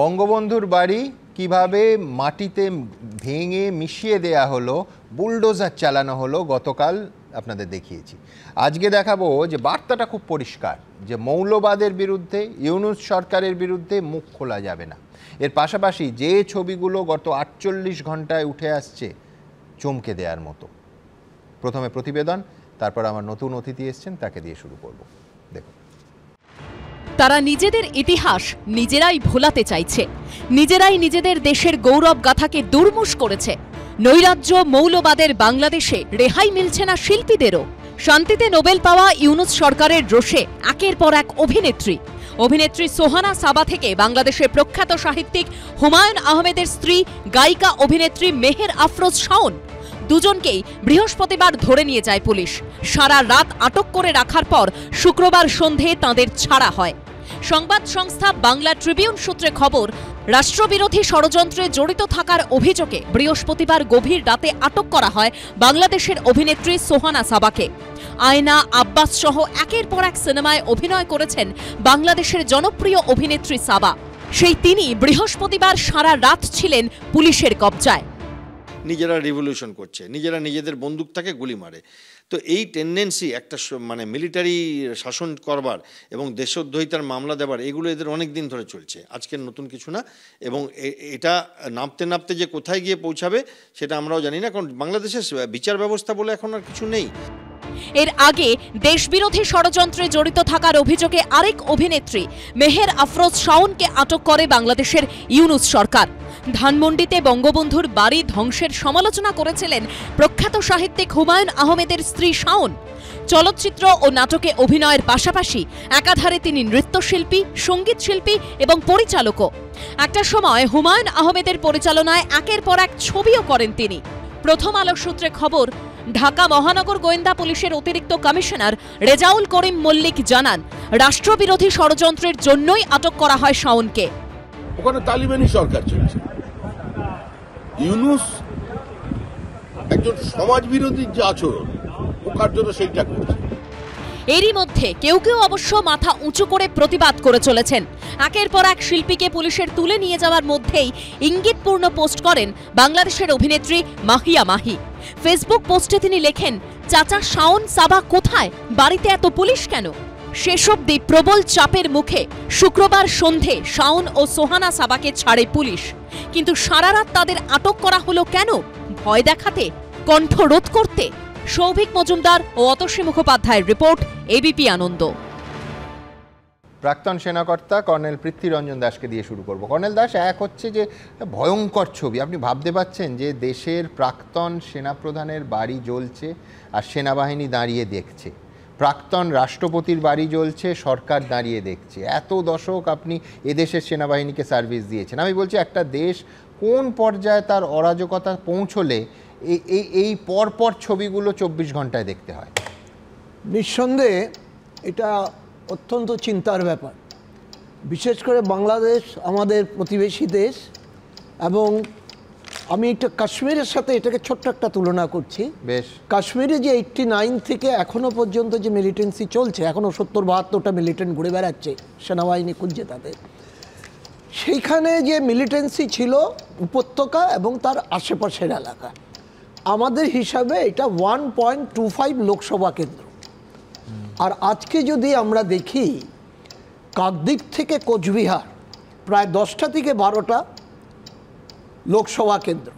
বঙ্গবন্ধুর বাড়ি কিভাবে মাটিতে ভেঙে মিশিয়ে দেয়া হলো, বুলডোজার চালানো হলো, গতকাল আপনাদের দেখিয়েছি। আজকে দেখাবো যে বার্তাটা খুব পরিষ্কার, যে মৌলবাদের বিরুদ্ধে, ইউনূস সরকারের বিরুদ্ধে মুখ খোলা যাবে না। এর পাশাপাশি যে ছবিগুলো গত 48 ঘন্টায় উঠে আসছে, চমকে দেওয়ার মতো। প্রথমে প্রতিবেদন, তারপর আমার নতুন অতিথি এসছেন, তাকে দিয়ে শুরু করব। দেখুন। তারা নিজেদের ইতিহাস নিজেরাই ভোলাতে চাইছে, নিজেরাই নিজেদের দেশের গৌরব গাথাকে দুর্মুষ করেছে। নৈরাজ্য মৌলবাদের বাংলাদেশে রেহাই মিলছে না শিল্পীদেরও। শান্তিতে নোবেল পাওয়া ইউনূস সরকারের রোষে একের পর এক অভিনেত্রী সোহানা সাবা থেকে বাংলাদেশের প্রখ্যাত সাহিত্যিক হুমায়ুন আহমেদের স্ত্রী গায়িকা অভিনেত্রী মেহের আফরোজ শাওন, দুজনকেই বৃহস্পতিবার ধরে নিয়ে যায় পুলিশ। সারা রাত আটক করে রাখার পর শুক্রবার সন্ধে তাঁদের ছাড়া হয়। সংবাদ সংস্থা বাংলা ট্রিবিউন সূত্রে খবর, রাষ্ট্রবিরোধী ষড়যন্ত্রে জড়িত থাকার অভিযোগে বৃহস্পতিবার গভীর রাতে আটক করা হয় বাংলাদেশের অভিনেত্রী সোহানা সাবাকে। আয়না, আব্বাস সহ একের পর এক সিনেমায় অভিনয় করেছেন বাংলাদেশের জনপ্রিয় অভিনেত্রী সাবা। সেই তিনি বৃহস্পতিবার সারা রাত ছিলেন পুলিশের কবজায়। নিজেরা রিভলিউশন করছে, নিজেরা নিজেদের বন্দুকটাকে গুলি মারে। তো এই টেন্ডেন্সি একটা মানে মিলিটারি শাসন করবার এবং দেশদ্রোহিতার মামলা দেবার, এগুলো এদের অনেক দিন ধরে চলছে, আজকের নতুন কিছু না। এবং এটা নামতে নামতে যে কোথায় গিয়ে পৌঁছাবে সেটা আমরাও জানি না, কারণ বাংলাদেশের বিচার ব্যবস্থা বলে এখন আর কিছু নেই। এর আগে দেশবিরোধী ষড়যন্ত্রে জড়িত থাকার অভিযোগে আরেক অভিনেত্রী মেহের আফরোজ শাওনকে আটক করে বাংলাদেশের ইউনূস সরকার। ধানমন্ডিতে বঙ্গবন্ধুর বাড়ি ধ্বংসের সমালোচনা করেছিলেন প্রখ্যাত সাহিত্যিক হুমায়ুন আহমেদের স্ত্রী শাওন। চলচ্চিত্র ও নাটকে অভিনয়ের পাশাপাশি একাধারে তিনি নৃত্যশিল্পী, সঙ্গীত শিল্পী এবং পরিচালকও। একটা সময় হুমায়ুন আহমেদের পরিচালনায় একের পর এক ছবিও করেন তিনি। প্রথম আলো সূত্রে খবর, ঢাকা মহানগর গোয়েন্দা পুলিশের অতিরিক্ত কমিশনার রেজাউল করিম মল্লিক জানান, রাষ্ট্রবিরোধী ষড়যন্ত্রের জন্যই আটক করা হয় শাওনকে। ওখানে তালিবানি সরকার চলছে, ইউনূস একজন সমাজ বিরোধী যে আচরণ, ওখার জন্য সেইটা করছে। এরই মধ্যে কেউ কেউ অবশ্য মাথা উঁচু করে প্রতিবাদ করে চলেছেন। একের পর এক শিল্পীকে পুলিশের তুলে নিয়ে যাওয়ার মধ্যেই ইঙ্গিতপূর্ণ পোস্ট করেন বাংলাদেশের অভিনেত্রী মাহিয়া মাহি। ফেসবুক পোস্টে তিনি লেখেন, চাচা শাওন সাবা কোথায়, বাড়িতে এত পুলিশ কেন? শেষ অবধি প্রবল চাপের মুখে শুক্রবার সন্ধে শাওন ও সোহানা সাবাকে ছাড়ে পুলিশ। কিন্তু সারা রাত তাদের আটক করা হলো কেন? ভয় দেখাতে, কণ্ঠ রোধ করতে? সৌভিক মজুমদার ও অতসী মুখোপাধ্যায়ের রিপোর্ট, এবিপি আনন্দ। প্রাক্তন সেনাকর্তা কর্নেল পৃথ্বীরঞ্জন দাসকে দিয়ে শুরু করব। কর্নেল দাস, এক হচ্ছে যে ভয়ঙ্কর ছবি, আপনি ভাবতে পারছেন যে দেশের প্রাক্তন সেনাপ্রধানের বাড়ি জ্বলছে আর সেনাবাহিনী দাঁড়িয়ে দেখছে, প্রাক্তন রাষ্ট্রপতির বাড়ি জ্বলছে, সরকার দাঁড়িয়ে দেখছে। এত দশক আপনি এদেশের সেনাবাহিনীকে সার্ভিস দিয়েছেন। আমি বলছি, একটা দেশ কোন পর্যায়ে তার অরাজকতা পৌঁছলে এই পরপর ছবিগুলো 24 ঘন্টায় দেখতে হয়? নিঃসন্দেহে এটা অত্যন্ত চিন্তার ব্যাপার। বিশেষ করে বাংলাদেশ আমাদের প্রতিবেশী দেশ, এবং আমি একটা কাশ্মীরের সাথে এটাকে ছোট্ট একটা তুলনা করছি। বেশ, কাশ্মীরে যে 89 থেকে এখনও পর্যন্ত যে মিলিটেন্সি চলছে, এখনও 70-72টা মিলিটেন্ট ঘুরে বেড়াচ্ছে সেনাবাহিনী খুঁজছে তাদের, সেইখানে যে মিলিটেন্সি ছিল উপত্যকা এবং তার আশেপাশের এলাকা, আমাদের হিসাবে এটা 1.25 লোকসভা কেন্দ্র। আর আজকে যদি আমরা দেখি, কাকদ্বীপ থেকে কোচবিহার প্রায় 10টা থেকে 12টা লোকসভা কেন্দ্র,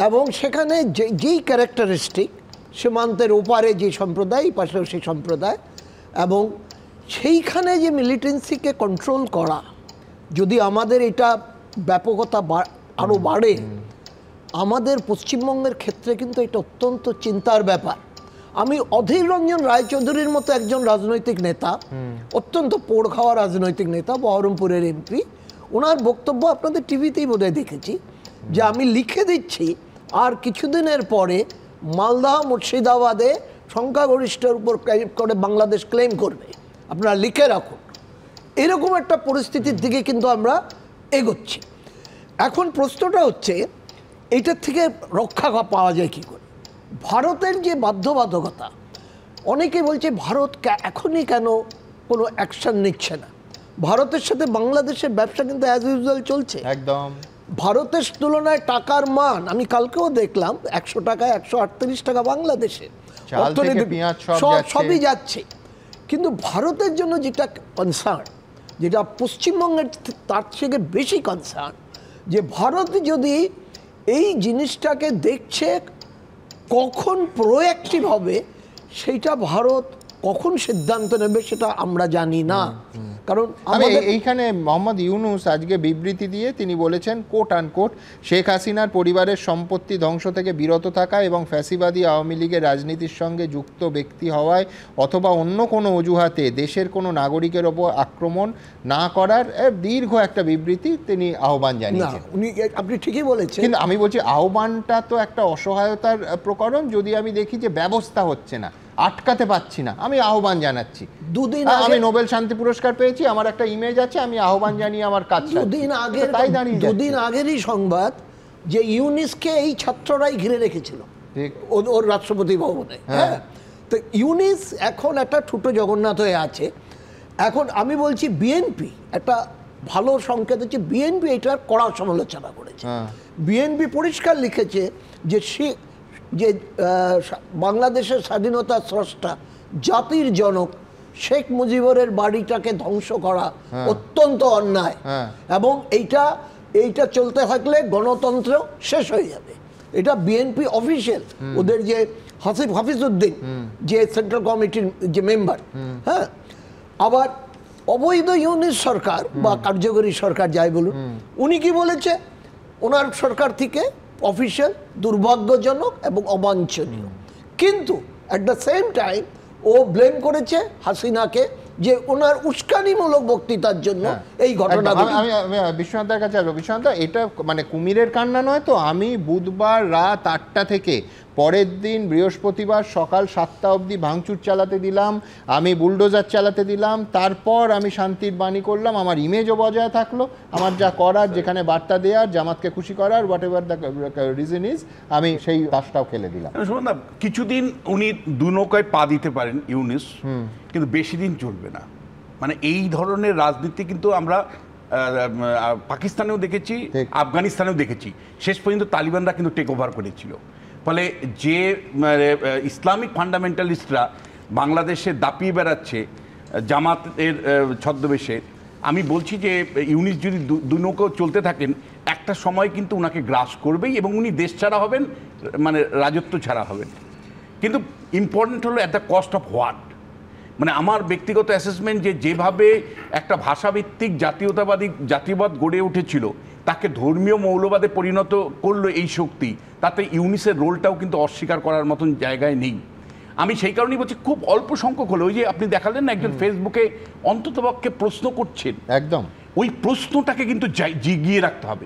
এবং সেখানে যেই ক্যারেক্টারিস্টিক, সীমান্তের ওপারে যে সম্প্রদায়, পাশেও সেই সম্প্রদায়, এবং সেইখানে যে মিলিটেন্সিকে কন্ট্রোল করা, যদি আমাদের এটা ব্যাপকতা আরও বাড়ে, আমাদের পশ্চিমবঙ্গের ক্ষেত্রে কিন্তু এটা অত্যন্ত চিন্তার ব্যাপার। আমি অধীর রঞ্জন রায়চৌধুরীর মতো একজন রাজনৈতিক নেতা, অত্যন্ত পোড় খাওয়া রাজনৈতিক নেতা, বহরমপুরের এমপি, ওনার বক্তব্য আপনাদের টিভিতেই বোধহয় দেখেছি, যে আমি লিখে দিচ্ছি আর কিছুদিনের পরে মালদা, মুর্শিদাবাদে সংখ্যাগরিষ্ঠের উপর করে বাংলাদেশ ক্লেম করবে, আপনারা লিখে রাখুন। এরকম একটা পরিস্থিতির দিকে কিন্তু আমরা এগোচ্ছি। এখন প্রশ্নটা হচ্ছে, এইটার থেকে রক্ষা পাওয়া যায় কী করে? ভারতের যে বাধ্যবাধকতা, অনেকে বলছে ভারত এখনই কেন কোনো অ্যাকশন নিচ্ছে না। ভারতের সাথে বাংলাদেশের ব্যবসা কিন্তু অ্যাজ ইউজুয়াল চলছে। একদম ভারতের তুলনায় টাকার মান আমি কালকেও দেখলাম 100 টাকায় 138 টাকা বাংলাদেশে, চাল থেকে পেঁয়াজ সবই যাচ্ছে। কিন্তু ভারতের জন্য যেটা কনসার্ন, যেটা পশ্চিমবঙ্গের তার থেকে বেশি কনসার্ন, যে ভারত যদি এই জিনিসটাকে দেখছে কখন প্রোঅ্যাক্টিভ হবে, সেইটা ভারত কখন সিদ্ধান্ত নেবে সেটা আমরা জানি না। কারণ এইখানে মোহাম্মদ ইউনূস আজকে বিবৃতি দিয়ে তিনি বলেছেন কোট আনকোট, শেখ হাসিনার পরিবারের সম্পত্তি ধ্বংস থেকে বিরত থাকা এবং ফ্যাসিবাদী আওয়ামী লীগের রাজনীতির সঙ্গে যুক্ত ব্যক্তি হওয়ায় অথবা অন্য কোনো অজুহাতে দেশের কোনো নাগরিকের ওপর আক্রমণ না করার দীর্ঘ একটা বিবৃতি তিনি আহ্বান জানিয়েছেন। আপনি ঠিকই বলেছেন, কিন্তু আমি বলছি আহ্বানটা তো একটা অসহায়তার প্রকরণ। যদি আমি দেখি যে ব্যবস্থা হচ্ছে না, আটকাতে পাচ্ছি না, আমি আহ্বান জানাচ্ছি। আমি নোবেল শান্তি পুরস্কার পেয়েছি, আমার একটা ইমেজ আছে, আমি আহ্বান জানিয়ে আমার কাজ। দুদিন আগেরই সংবাদ যে ইউনিসকে এই ছাত্ররাই ঘিরে রেখেছিল ওর রাষ্ট্রপতি ভবনে। হ্যাঁ, তো ইউনিস এখন একটা ছোট জগন্নাথ হয়ে আছে। এখন আমি বলছি বিএনপি একটা ভালো সংকেত হচ্ছে, বিএনপি এটার কড়া সমালোচনা করেছে। বিএনপি পরিষ্কার লিখেছে যে বাংলাদেশের স্বাধীনতা স্রষ্টা, জাতির জনক শেখ মুজিবুরের বাড়িটাকে ধ্বংস করা অত্যন্ত অন্যায়, এবং এইটা চলতে থাকলে গণতন্ত্র শেষ হয়ে যাবে। এটা বিএনপি অফিসিয়াল, ওদের যে হাফিজউদ্দিন যে সেন্ট্রাল কমিটির যে মেম্বার। হ্যাঁ, আবার অবৈধ ইউনিট সরকার বা কার্যকরী সরকার যাই বলুন, উনি কি বলেছে, ওনার সরকার থেকে অফিসিয়াল দুর্ভাগ্যজনক এবং অবাঞ্ছনীয়। কিন্তু অ্যাট দ্য সেম টাইম ও ব্লেম করেছে হাসিনাকে যে ওনার উস্কানিমূলক বক্তৃতার জন্য এই ঘটনা। আমি বিশ্বনাথের কাছে আসবো। বিশ্বনাথ, এটা মানে কুমিরের কান্না নয় তো? আমি বুধবার রাত 8টা থেকে পরের দিন বৃহস্পতিবার সকাল 7টা অবধি ভাঙচুর চালাতে দিলাম, আমি বুলডোজার চালাতে দিলাম, তারপর আমি শান্তির বাণী করলাম, আমার ইমেজও বজায় থাকলো, আমার যা করার, যেখানে বার্তা দেওয়ার, জামাতকে খুশি করার, what ever the reason is, আমি সেই কাজটাও খেলে দিলাম। শুনুন না, কিছুদিন উনি দু নৌকায় পা দিতে পারেন ইউনিস, কিন্তু বেশি দিন চলবে না। মানে এই ধরনের রাজনীতি কিন্তু আমরা পাকিস্তানেও দেখেছি, আফগানিস্তানেও দেখেছি, শেষ পর্যন্ত তালিবানরা কিন্তু টেক ওভার করেছিল। ফলে যে ইসলামিক ফান্ডামেন্টালিস্টরা বাংলাদেশে দাপিয়ে বেড়াচ্ছে জামাতের ছদ্মবেশে, আমি বলছি যে ইউনিস যদি দু নৌকো চলতে থাকেন, একটা সময় কিন্তু ওনাকে গ্রাস করবেই এবং উনি দেশ ছাড়া হবেন, মানে রাজত্ব ছাড়া হবেন। কিন্তু ইম্পর্টেন্ট হলো at the cost of what. মানে আমার ব্যক্তিগত অ্যাসেসমেন্ট যে যেভাবে একটা ভাষাভিত্তিক জাতীয়বাদ গড়ে উঠেছিল, তাকে ধর্মীয় মৌলবাদে পরিণত করলো এই শক্তি, তাতে ইউনিসের রোলটাও কিন্তু অস্বীকার করার মতন জায়গায় নেই। আমি সেই কারণেই বলছি, খুব অল্প সংখ্যক হলো, ওই যে আপনি দেখালেন না একজন ফেসবুকে অন্ততপক্ষে প্রশ্ন করছেন, একদম ওই প্রশ্নটাকে কিন্তু জিগিয়ে রাখতে হবে।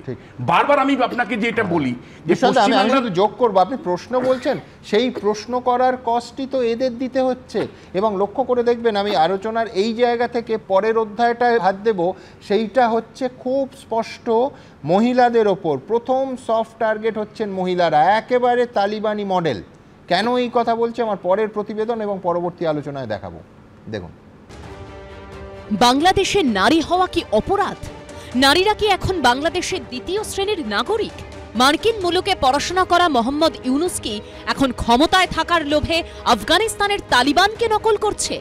বারবার আমি আপনাকে যেটা বলি, আমি শুধু যোগ করবো, আপনি প্রশ্ন বলছেন, সেই প্রশ্ন করার কষ্টই তো এদের দিতে হচ্ছে। এবং লক্ষ্য করে দেখবেন, আমি আলোচনার এই জায়গা থেকে পরের অধ্যায়টায় হাত দেব, সেইটা হচ্ছে খুব স্পষ্ট মহিলাদের ওপর। প্রথম সফট টার্গেট হচ্ছেন মহিলারা, একেবারে তালিবানি মডেল। কেন এই কথা বলছে আমার পরের প্রতিবেদন এবং পরবর্তী আলোচনায় দেখাবো। দেখুন, বাংলাদেশে নারী হওয়া কি অপরাধ? নারীরা কি এখন বাংলাদেশের দ্বিতীয় শ্রেণীর নাগরিক? মার্কিন মুলুকে পড়াশোনা করা মোহাম্মদ ইউনূস কি এখন ক্ষমতায় থাকার লোভে আফগানিস্তানের তালিবানকে নকল করছে?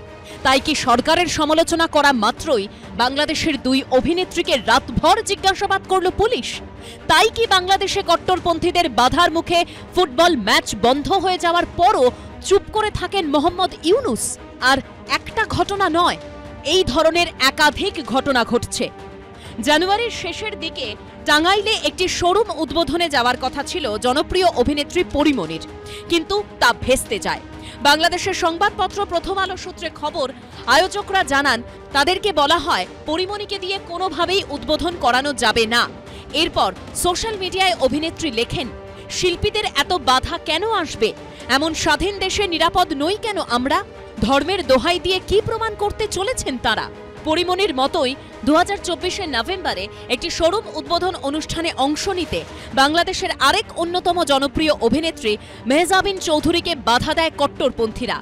তাই কি সরকারের সমালোচনা করা মাত্রই বাংলাদেশের দুই অভিনেত্রীকে রাতভর জিজ্ঞাসাবাদ করল পুলিশ? তাই কি বাংলাদেশে কট্টরপন্থীদের বাধার মুখে ফুটবল ম্যাচ বন্ধ হয়ে যাওয়ার পরও চুপ করে থাকেন মোহাম্মদ ইউনূস? আর একটা ঘটনা নয়, এই ধরনের একাধিক ঘটনা ঘটছে। জানুয়ারির শেষের দিকে টাঙ্গাইলে একটি শোরুম উদ্বোধনে যাওয়ার কথা ছিল জনপ্রিয় অভিনেত্রী পরিমণির, কিন্তু তা ভেস্তে যায়। বাংলাদেশের সংবাদপত্র প্রথম আলো সূত্রে খবর, আয়োজকরা জানান তাদেরকে বলা হয় পরিমণিকে দিয়ে কোনোভাবেই উদ্বোধন করানো যাবে না। এরপর সোশ্যাল মিডিয়ায় অভিনেত্রী লেখেন, শিল্পীদের এত বাধা কেন আসবে? এমন স্বাধীন দেশে নিরাপদ নই কেন আমরা? ধর্মের দোহাই দিয়ে কি প্রমাণ করতে চলেছেন তারা? পরিমণির মতোই 2024 নভেম্বরে একটি শোরুম উদ্বোধন অনুষ্ঠানে অংশ নিতে বাংলাদেশের আরেক অন্যতম জনপ্রিয় অভিনেত্রী মেহজাবিন চৌধুরীকে বাধা দেয় কট্টরপন্থীরা।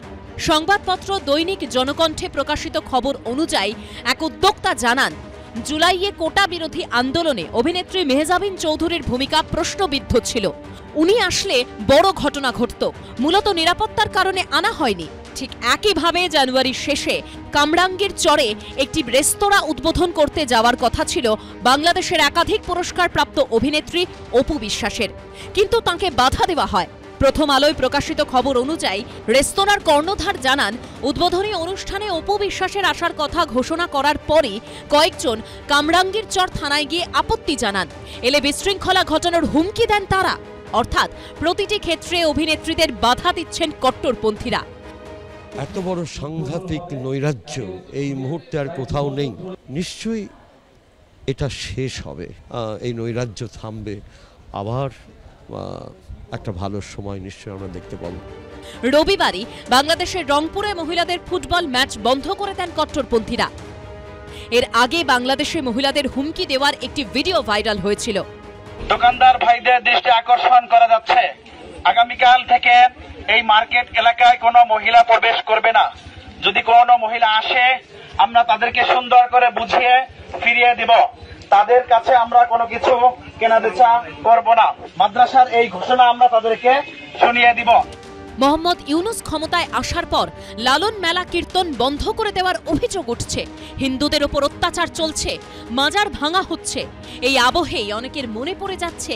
সংবাদপত্র দৈনিক জনকণ্ঠে প্রকাশিত খবর অনুযায়ী এক উদ্যোক্তা জানান, জুলাইয়ে কোটা বিরোধী আন্দোলনে অভিনেত্রী মেহজাবিন চৌধুরীর ভূমিকা প্রশ্নবিদ্ধ ছিল। উনি আসলে বড় ঘটনা ঘটত, মূলত নিরাপত্তার কারণে আনা হয়নি। ঠিক একইভাবে জানুয়ারির শেষে কামরাঙ্গীর চরে একটি রেস্তোরাঁ উদ্বোধন করতে যাওয়ার কথা ছিল বাংলাদেশের একাধিক পুরস্কারপ্রাপ্ত অভিনেত্রী অপু বিশ্বাসের, কিন্তু তাঁকে বাধা দেওয়া হয়। প্রথম আলোয় প্রকাশিত খবর অনুযায়ী রেস্তোরাঁর কর্ণধার জানান, উদ্বোধনী অনুষ্ঠানে অপু বিশ্বাসের আসার কথা ঘোষণা করার পরই কয়েকজন কামরাঙ্গীর চর থানায় গিয়ে আপত্তি জানান। এলে বিশৃঙ্খলা ঘটানোর হুমকি দেন তারা। অর্থাৎ প্রতিটি ক্ষেত্রে অভিনেত্রীদের বাধা দিচ্ছেন কট্টরপন্থীরা। এত বড় সাংঘাতিক নৈরাজ্য এই মুহূর্তে আর কোথাও নেই। নিশ্চয়ই এটা শেষ হবে, এই নৈরাজ্য থামবে, আবার একটা ভালো সময় নিশ্চয়ই আমরা দেখতে পাবো। রবিবারই বাংলাদেশের রংপুরে মহিলাদের ফুটবল ম্যাচ বন্ধ করে দেন কট্টরপন্থীরা। এর আগে বাংলাদেশে মহিলাদের হুমকি দেওয়ার একটি ভিডিও ভাইরাল হয়েছিল। দোকানদার ভাইদের দৃষ্টি আকর্ষণ করা যাচ্ছে, আগামীকাল থেকে এই মার্কেট এলাকায় কোনো মহিলা প্রবেশ করবে না। যদি কোনো মহিলা আসে, আমরা তাদেরকে সুন্দর করে বুঝিয়ে ফিরিয়ে দিব। তাদের কাছে আমরা কোনো কিছু কেনাবেচা করব না। মাদ্রাসার এই ঘোষণা আমরা তাদেরকে শুনিয়ে দিব। মোহাম্মদ ইউনুস ক্ষমতায় আসার পর লালন মেলা কীর্তন বন্ধ করে দেওয়ার অভিযোগ উঠছে। হিন্দুদের ওপর অত্যাচার চলছে, মাজার ভাঙা হচ্ছে। এই আবহেই অনেকের মনে পড়ে যাচ্ছে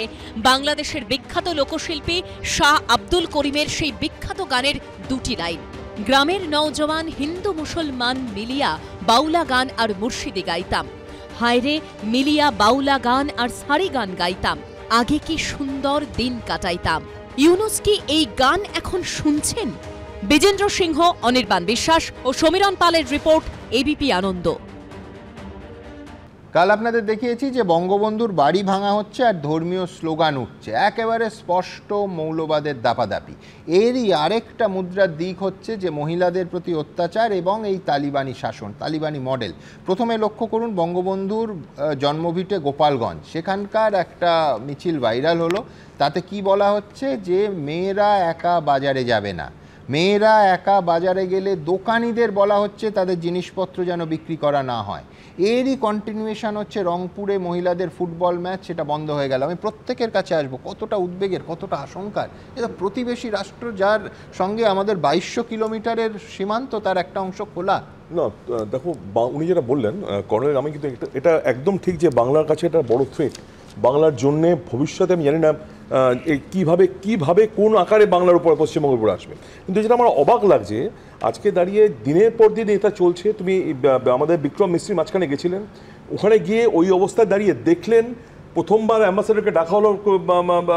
বাংলাদেশের বিখ্যাত লোকশিল্পী শাহ আব্দুল করিমের সেই বিখ্যাত গানের দুটি লাইন। গ্রামের নওজওয়ান হিন্দু মুসলমান মিলিয়া বাউলা গান আর মুর্শিদি গাইতাম, হায়রে মিলিয়া বাউলা গান আর সারি গান গাইতাম, আগে কি সুন্দর দিন কাটাইতাম। ইউনুস কি এই গান এখন শুনছেন? বিজেন্দ্র সিংহ, অনির্বাণ বিশ্বাস ও সমীরণ পালের রিপোর্ট, এবিপি আনন্দ। কাল আপনাদের দেখিয়েছি যে বঙ্গবন্ধুর বাড়ি ভাঙা হচ্ছে আর ধর্মীয় স্লোগান উঠছে, একেবারে স্পষ্ট মৌলবাদের দাপাদাপি। এরই আরেকটা মুদ্রার দিক হচ্ছে যে মহিলাদের প্রতি অত্যাচার এবং এই তালিবানি শাসন, তালিবানি মডেল। প্রথমে লক্ষ্য করুন বঙ্গবন্ধুর জন্মভিটে গোপালগঞ্জ, সেখানকার একটা মিছিল ভাইরাল হলো। তাতে কি বলা হচ্ছে যে মেয়েরা একা বাজারে যাবে না, মেয়েরা একা বাজারে গেলে দোকানিদের বলা হচ্ছে তাদের জিনিসপত্র যেন বিক্রি করা না হয়। এরই কন্টিনিউয়েশন হচ্ছে রংপুরে মহিলাদের ফুটবল ম্যাচ, সেটা বন্ধ হয়ে গেল। আমি প্রত্যেকের কাছে আসবো, কতটা উদ্বেগের, কতটা আশঙ্কার। এটা প্রতিবেশী রাষ্ট্র, যার সঙ্গে আমাদের 2200 কিলোমিটারের সীমান্ত, তার একটা অংশ খোলা। না দেখো, উনি যেটা বললেন কর্নেল, আমি কিন্তু এটা একদম ঠিক যে বাংলার কাছে এটা বড় থ্রেট। বাংলার জন্যে ভবিষ্যতে আমি জানি না কিভাবে কোন আকারে বাংলার উপর পশ্চিমবঙ্গের উপর আসবে। কিন্তু যেটা আমার অবাক লাগছে, আজকে দাঁড়িয়ে দিনের পর দিন এটা চলছে। তুমি আমাদের বিক্রম মিস্ত্রি মাঝখানে গেছিলেন, ওখানে গিয়ে ওই অবস্থায় দাঁড়িয়ে দেখলেন প্রথমবার অ্যাম্বাসেডরকে ডাকা হলো,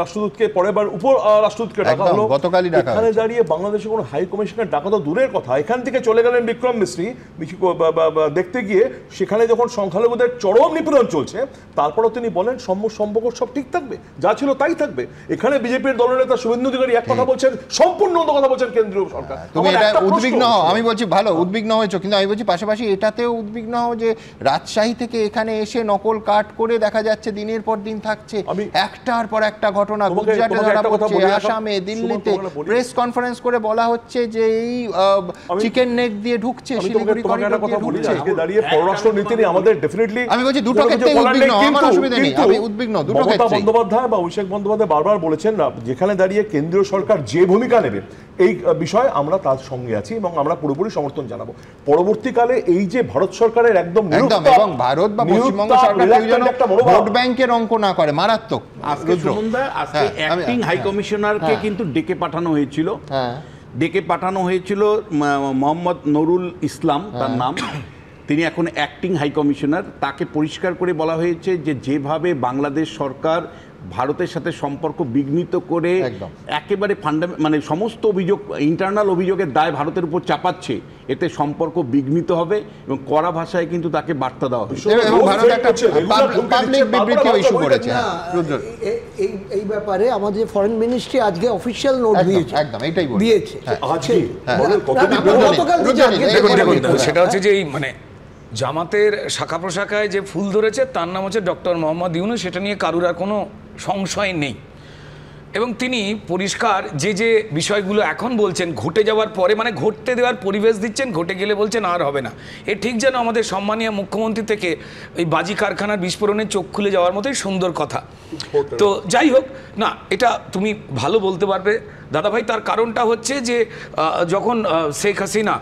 রাষ্ট্রদূতকে পরের বার উপ রাষ্ট্রদূতকে ডাকা হলো, গতকালই ডাকা। এখানে দাঁড়িয়ে বাংলাদেশে কোনো হাই কমিশনার ডাকা তো দূরের কথা, এখান থেকে চলে গেলেন বিক্রম মিস্ত্রি দেখতে গিয়ে। সেখানে যখন সংখ্যালঘুদের চরম নিপীড়ন চলছে, তারপরও তিনি বলেন সম্পর্ক সব ঠিক থাকবে, যা ছিল তাই থাকবে। এখানে বিজেপির দলনেতা শুভেন্দু অধিকারী এক কথা বলছেন, সম্পূর্ণ অন্য কথা বলছেন কেন্দ্রীয় সরকার। তুমি এটা উদ্বিগ্ন হও, আমি বলছি ভালো উদ্বিগ্ন হয়েছো, কিন্তু আমি বলছি পাশাপাশি এটাতেও উদ্বিগ্ন হও যে রাজশাহী থেকে এখানে এসে নকল কাট করে দেখা যাচ্ছে দিনের পর দিন থাকছে, একটার পর একটা ঘটনা। গুজরাটে ধরা পড়ছে, আসামে, দিল্লিতে প্রেস কনফারেন্স করে বলা হচ্ছে যে এই চিকেন নেক দিয়ে ঢুকছে, শিলিগুড়ি করিডোর দিয়ে ঢুকছে। আজকে দাঁড়িয়ে পররাষ্ট্র নীতি নিয়ে আমাদের ডেফিনেটলি, আমি বলছি দুটো ক্ষেত্রেই উদ্বিগ্ন, আমার অসুবিধা নেই, আমি উদ্বিগ্ন দুটো ক্ষেত্রে। মমতা বন্দ্যোপাধ্যায় বা অভিষেক বন্দ্যোপাধ্যায় বারবার বলেছেন যেখানে দাঁড়িয়ে কেন্দ্রীয় সরকার যে ভূমিকা নেবে এই বিষয়ে আমরা তার সঙ্গে আছি এবং আমরা পুরোপুরি সমর্থন জানাবো। পরবর্তীকালে এই যে ভারত সরকারের একদম এবং ভারত বা পশ্চিমবঙ্গ সরকার একটা ভোট ব্যাংকের অঙ্ক না করে, মারাত্মক। আজকে অ্যাক্টিং হাই কমিশনারকে কিন্তু ডেকে পাঠানো হয়েছিল, মোহাম্মদ নুরুল ইসলাম তার নাম, তিনি এখন অ্যাক্টিং হাই কমিশনার। তাকে পরিষ্কার করে বলা হয়েছে যে যেভাবে বাংলাদেশ সরকার ভারতের সাথে সম্পর্ক বিঘ্নিত করে একেবারে মানে সমস্ত অভিযোগ, ইন্টারনাল অভিযোগের দায় ভারতের উপর চাপাচ্ছে, এতে সম্পর্ক বিঘ্নিত হবে এবং কড়া ভাষায় কিন্তু তাকে বার্তা দেওয়া হয়েছে। এই ব্যাপারে আমাদের ফরেন মিনিস্ট্রি আজকে অফিসিয়াল নোট দিয়েছে, দিয়েছে। সেটা হচ্ছে যে মানে জামাতের শাখা প্রশাখায় যে ফুল ধরেছে তার নাম হচ্ছে ডক্টর মোহাম্মদ ইউনূস, সেটা নিয়ে কারুর আর কোনো সংশয় নেই। এবং তিনি পরিষ্কার যে যে বিষয়গুলো এখন বলছেন ঘটে যাওয়ার পরে মানে ঘটতে দেওয়ার পরিবেশ দিচ্ছেন, ঘটে গেলে বলছেন আর হবে না। এ ঠিক যেন আমাদের সম্মানীয় মুখ্যমন্ত্রী থেকে ওই বাজি কারখানার বিস্ফোরণে চোখ খুলে যাওয়ার মতোই সুন্দর কথা। তো যাই হোক না, এটা তুমি ভালো বলতে পারবে দাদাভাই। তার কারণটা হচ্ছে যে যখন শেখ হাসিনা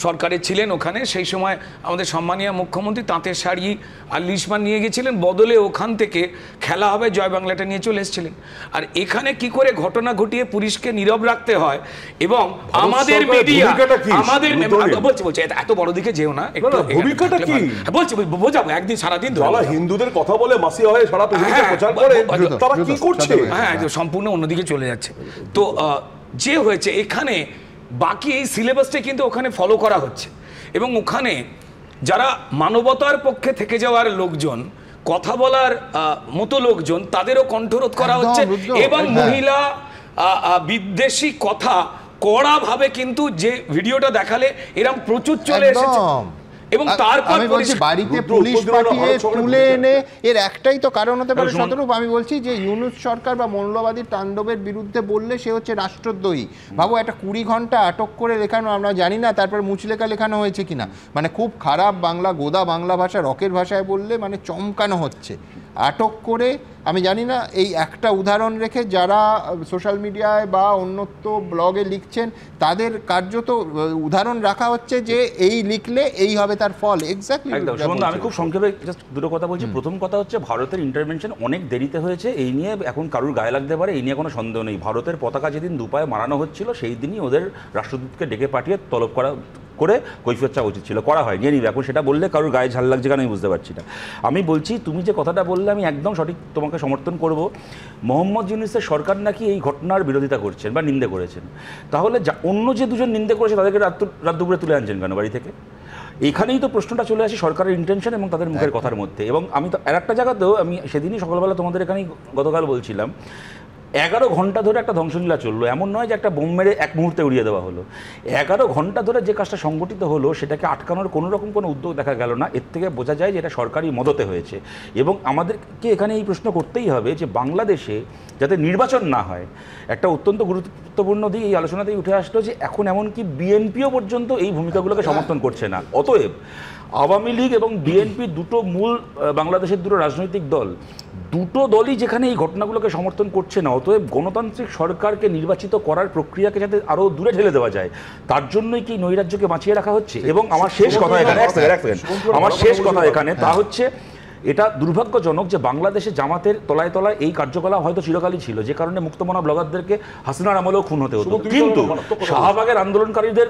সরকারে ছিলেন ওখানে, সেই সময় আমাদের সম্মানীয় মুখ্যমন্ত্রী তাঁতের শাড়ি আর লিশমান নিয়ে গেছিলেন, বদলে ওখান থেকে খেলা হবে জয় বাংলাটা নিয়ে চলে এসেছিলেন। আর এখানে কি করে ঘটনা ঘটিয়ে পুলিশকে নীরব রাখতে হয় এবং আমাদের মিডিয়া আমাদের বলছি এত বড় দিকে যেও না, ভূমিকাটা কি বলছি বোঝাবো। একদিন সারাদিন হিন্দুদের কথা বলে মাসিয়া হয়ে সারা পৃথিবীতে প্রচার করে, তারা কি করছে? হ্যাঁ, সম্পূর্ণ অন্যদিকে চলে যাচ্ছে। তো যে হয়েছে এখানে বাকি এই সিলেবাসটা কিন্তু ওখানে ফলো করা হচ্ছে এবং ওখানে যারা মানবতার পক্ষে থেকে যাওয়ার লোকজন, কথা বলার মতো লোকজন, তাদেরও কণ্ঠরোধ করা হচ্ছে এবং মহিলা বিদ্বেষী কথা কড়াভাবে কিন্তু যে ভিডিওটা দেখালে এরকম প্রচুর চলে এসেছে। এবং তারপর আমি বলছি বাড়িতে পুলিশ পাঠিয়ে তুলে এনে এর একটাই তো কারণ হতে পারে শতরূপ। আমি বলছি যে ইউনূস সরকার বা মৌলবাদী তাণ্ডবের বিরুদ্ধে বললে সে হচ্ছে রাষ্ট্রদ্রোহী। ভাবো একটা 20 ঘন্টা আটক করে লেখানো, আমরা জানি না তারপর মুচলেখা লেখানো হয়েছে কিনা, মানে খুব খারাপ বাংলা, গোদা বাংলা ভাষা, রকের ভাষায় বললে মানে চমকানো হচ্ছে, আটক করে। আমি জানি না এই একটা উদাহরণ রেখে যারা সোশ্যাল মিডিয়ায় বা অন্যত্র ব্লগে লিখছেন তাদের কার্যত উদাহরণ রাখা হচ্ছে যে এই লিখলে এই হবে তার ফল। এক্স্যাক্টলি। আমি খুব সংক্ষেপে জাস্ট দুটো কথা বলছি। প্রথম কথা হচ্ছে ভারতের ইন্টারভেনশন অনেক দেরিতে হয়েছে, এই নিয়ে এখন কারুর গায়ে লাগতে পারে, এই নিয়ে কোনো সন্দেহ নেই। ভারতের পতাকা যেদিন দুপায়ে মারানো হচ্ছিল সেই দিনই ওদের রাষ্ট্রদূতকে ডেকে পাঠিয়ে তলব করে কৈফিয়ত চাওয়া উচিত ছিল, করা হয়। নিয়ে নিবে এখন সেটা বললে কারোর গায়ে ঝাল লাগছে কেন আমি বুঝতে পারছি না। আমি বলছি তুমি যে কথাটা বললে আমি একদম সঠিক তোমাকে সমর্থন করব। মোহাম্মদ ইউনূসের সরকার নাকি এই ঘটনার বিরোধিতা করছেন বা নিন্দে করেছেন, তাহলে অন্য যে দুজন নিন্দে করেছে তাদেরকে রাত দুপুরে তুলে আনছেন কেন বাড়ি থেকে? এখানেই তো প্রশ্নটা চলে আসে সরকারের ইন্টেনশন এবং তাদের মুখের কথার মধ্যে। এবং আমি তো আর একটা জায়গাতেও আমি সেদিনই সকালবেলা তোমাদের এখানেই গতকাল বলছিলাম, 11 ঘন্টা ধরে একটা ধ্বংসলীলা চললো। এমন নয় যে একটা বোম মেরে এক মুহূর্তে উড়িয়ে দেওয়া হলো। 11 ঘন্টা ধরে যে কাজটা সংগঠিত হলো সেটাকে আটকানোর কোনো রকম কোনো উদ্যোগ দেখা গেল না। এর থেকে বোঝা যায় যে এটা সরকারি মদতে হয়েছে। এবং আমাদেরকে এখানে এই প্রশ্ন করতেই হবে যে বাংলাদেশে যাতে নির্বাচন না হয়, একটা অত্যন্ত গুরুত্বপূর্ণ দিক এই আলোচনাতেই উঠে আসলো যে এখন এমনকি বিএনপিও পর্যন্ত এই ভূমিকাগুলোকে সমর্থন করছে না। অতএব আওয়ামী লীগ এবং বিএনপি দুটো মূল বাংলাদেশের দুটো রাজনৈতিক দল, দুটো দলই যেখানে এই ঘটনাগুলোকে সমর্থন করছে না, অতএব গণতান্ত্রিক সরকারকে নির্বাচিত করার প্রক্রিয়াকে যাতে আরও দূরে ঠেলে দেওয়া যায় তার জন্যই কি নৈরাজ্যকে বাঁচিয়ে রাখা হচ্ছে। এবং আমার শেষ কথা এখানে তা হচ্ছে এটা দুর্ভাগ্যজনক যে বাংলাদেশে জামাতের তলায় তলায় এই কার্যকলাপ হয়তো চিরকালই ছিল, যে কারণে মুক্তমনা ব্লগারদেরকে হাসিনার আমলেও খুন হতে হতো, কিন্তু শাহবাগের আন্দোলনকারীদের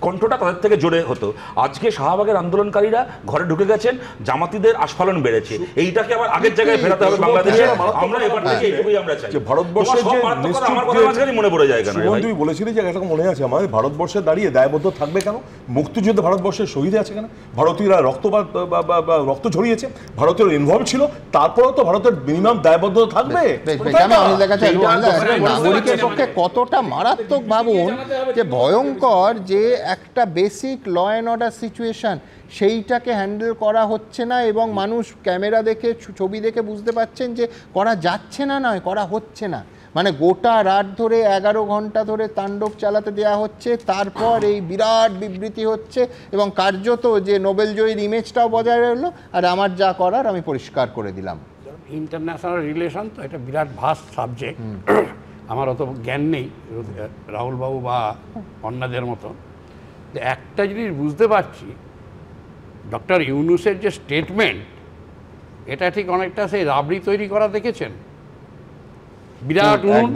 কণ্ঠটা তাদের থেকে জোরে হতো। আজকে শাহবাগের আন্দোলনকারীরা ঘরে ঢুকে গেছেন, জামাতিদের আস্ফালন বেড়েছে। এইটাকে আবার আগের জায়গায় ফেরাতে হবে বাংলাদেশে। আমরা এবার থেকে এইটুকুই আমরা চাই। ভারতবর্ষের আমার কথা মাঝখানে মনে পড়ে যায় কেন? তুমি বলেছিলে যে একটা মনে আছে আমাদের ভারতবর্ষে দাঁড়িয়ে দায়বদ্ধ থাকবে কেন? মুক্তিযুদ্ধে ভারতবর্ষের শহীদ আছে কেন? ভারতীয়রা রক্ত ঝরিয়েছে, ভারতীয় ইনভলভ ছিল, তারপরেও তো ভারতের মিনিমাম দায়বদ্ধ থাকবে। নাগরিকের পক্ষে কতটা মারাত্মক ভাবুন যে ভয়ঙ্কর যে একটা basic law and order situation সেইটাকে হ্যান্ডেল করা হচ্ছে না এবং মানুষ ক্যামেরা দেখে ছবি দেখে বুঝতে পারছেন যে করা যাচ্ছে না, নয় করা হচ্ছে না। মানে গোটা রাত ধরে 11 ঘন্টা ধরে তাণ্ডব চালাতে দেওয়া হচ্ছে, তারপর এই বিরাট বিবৃতি হচ্ছে এবং কার্যত যে নোবেলজয়ীর ইমেজটাও বজায় রইল, আর আমার যা করার আমি পরিষ্কার করে দিলাম। ইন্টারন্যাশনাল রিলেশন তো এটা বিরাট ভাস্ট সাবজেক্ট, আমার অত জ্ঞান নেই রাহুলবাবু বা অন্যদের মতো। একটা জিনিস বুঝতে পারছি, ডক্টর ইউনূসের যে স্টেটমেন্ট, এটা ঠিক অনেকটা সেই রাবড়ি তৈরি করা দেখেছেন, বিরাট উনুন,